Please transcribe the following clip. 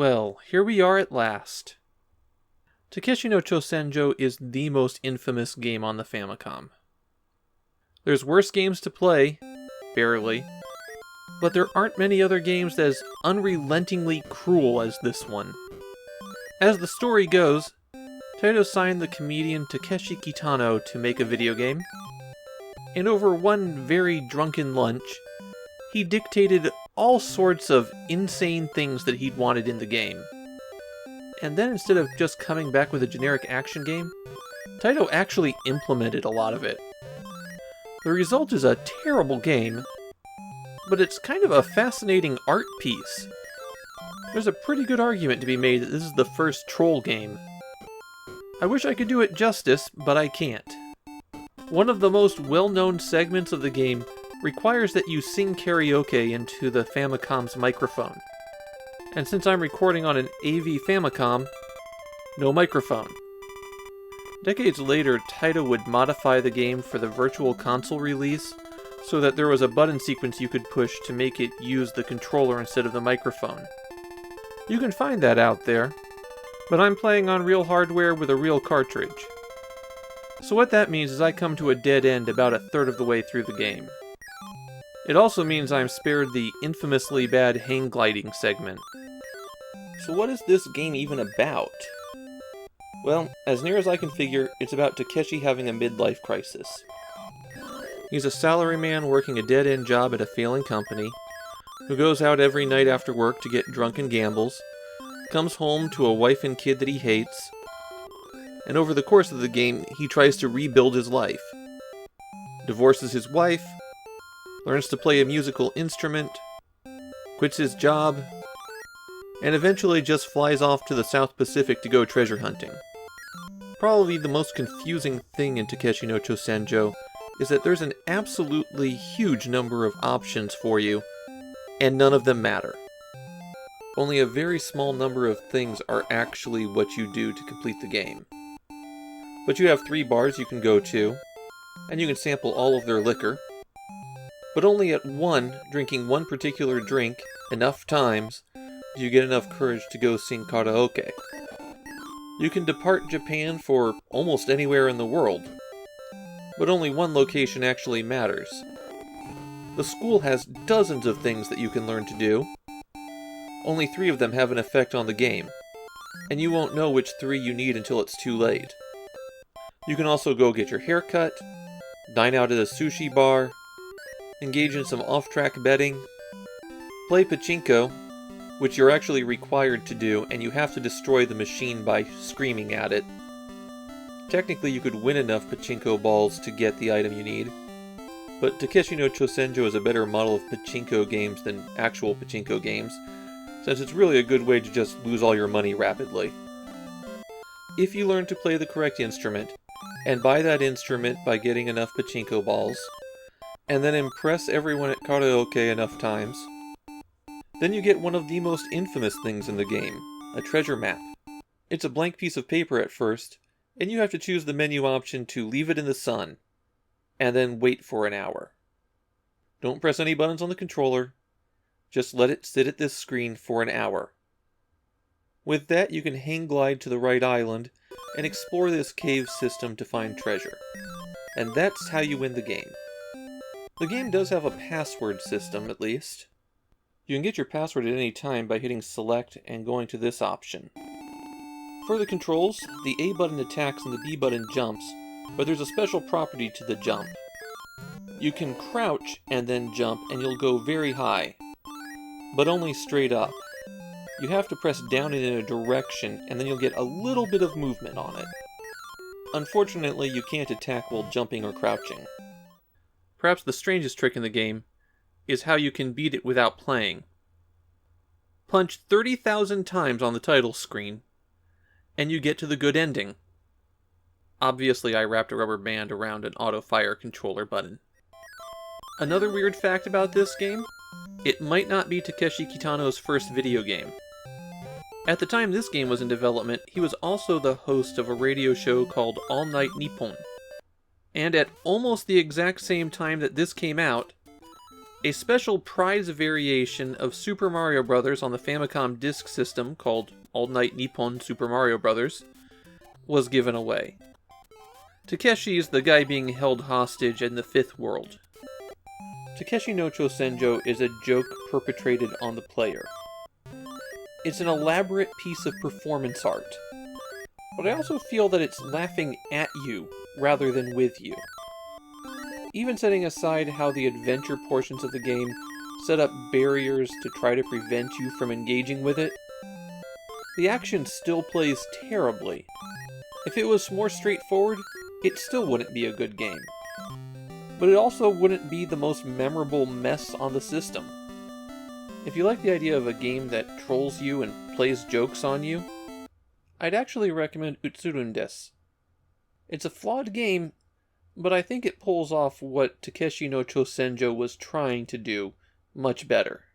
Well, here we are at last. Takeshi no Chousenjou is the most infamous game on the Famicom. There's worse games to play, barely, but there aren't many other games as unrelentingly cruel as this one. As the story goes, Taito signed the comedian Takeshi Kitano to make a video game, and over one very drunken lunch, he dictated all sorts of insane things that he'd wanted in the game. And then instead of just coming back with a generic action game, Taito actually implemented a lot of it. The result is a terrible game, but it's kind of a fascinating art piece. There's a pretty good argument to be made that this is the first troll game. I wish I could do it justice, but I can't. One of the most well-known segments of the game requires that you sing karaoke into the Famicom's microphone. And since I'm recording on an AV Famicom, no microphone. Decades later, Taito would modify the game for the Virtual Console release so that there was a button sequence you could push to make it use the controller instead of the microphone. You can find that out there, but I'm playing on real hardware with a real cartridge. So what that means is I come to a dead end about a third of the way through the game. It also means I'm spared the infamously bad hang gliding segment. So what is this game even about? Well, as near as I can figure, it's about Takeshi having a midlife crisis. He's a salaryman working a dead-end job at a failing company, who goes out every night after work to get drunk and gambles, comes home to a wife and kid that he hates, and over the course of the game, he tries to rebuild his life. Divorces his wife, learns to play a musical instrument, quits his job, and eventually just flies off to the South Pacific to go treasure hunting. Probably the most confusing thing in Takeshi no Chousenjou is that there's an absolutely huge number of options for you, and none of them matter. Only a very small number of things are actually what you do to complete the game. But you have 3 bars you can go to, and you can sample all of their liquor, but only at one, drinking one particular drink, enough times, do you get enough courage to go sing karaoke. You can depart Japan for almost anywhere in the world, but only one location actually matters. The school has dozens of things that you can learn to do. Only 3 of them have an effect on the game, and you won't know which 3 you need until it's too late. You can also go get your hair cut, dine out at a sushi bar, engage in some off-track betting, play pachinko, which you're actually required to do, and you have to destroy the machine by screaming at it. Technically, you could win enough pachinko balls to get the item you need, but Takeshi no Chousenjou is a better model of pachinko games than actual pachinko games, since it's really a good way to just lose all your money rapidly. If you learn to play the correct instrument, and buy that instrument by getting enough pachinko balls, and then impress everyone at karaoke enough times, then you get one of the most infamous things in the game, a treasure map. It's a blank piece of paper at first, and you have to choose the menu option to leave it in the sun, and then wait for an hour. Don't press any buttons on the controller, just let it sit at this screen for an hour. With that, you can hang glide to the right island, and explore this cave system to find treasure. And that's how you win the game. The game does have a password system, at least. You can get your password at any time by hitting select and going to this option. For the controls, the A button attacks and the B button jumps, but there's a special property to the jump. You can crouch and then jump and you'll go very high, but only straight up. You have to press down in a direction and then you'll get a little bit of movement on it. Unfortunately, you can't attack while jumping or crouching. Perhaps the strangest trick in the game is how you can beat it without playing. Punch 30,000 times on the title screen, and you get to the good ending. Obviously, I wrapped a rubber band around an auto-fire controller button. Another weird fact about this game, it might not be Takeshi Kitano's first video game. At the time this game was in development, he was also the host of a radio show called All Night Nippon. And at almost the exact same time that this came out, A special prize variation of Super Mario Bros. On the Famicom Disk System, called All Night Nippon Super Mario Bros., was given away. Takeshi is the guy being held hostage in the fifth world. Takeshi no Chousenjou is a joke perpetrated on the player. It's an elaborate piece of performance art, but I also feel that it's laughing at you rather than with you. Even setting aside how the adventure portions of the game set up barriers to try to prevent you from engaging with it, the action still plays terribly. If it was more straightforward, it still wouldn't be a good game. But it also wouldn't be the most memorable mess on the system. If you like the idea of a game that trolls you and plays jokes on you, I'd actually recommend Utsurun desu. It's a flawed game, but I think it pulls off what Takeshi no Chousenjou was trying to do much better.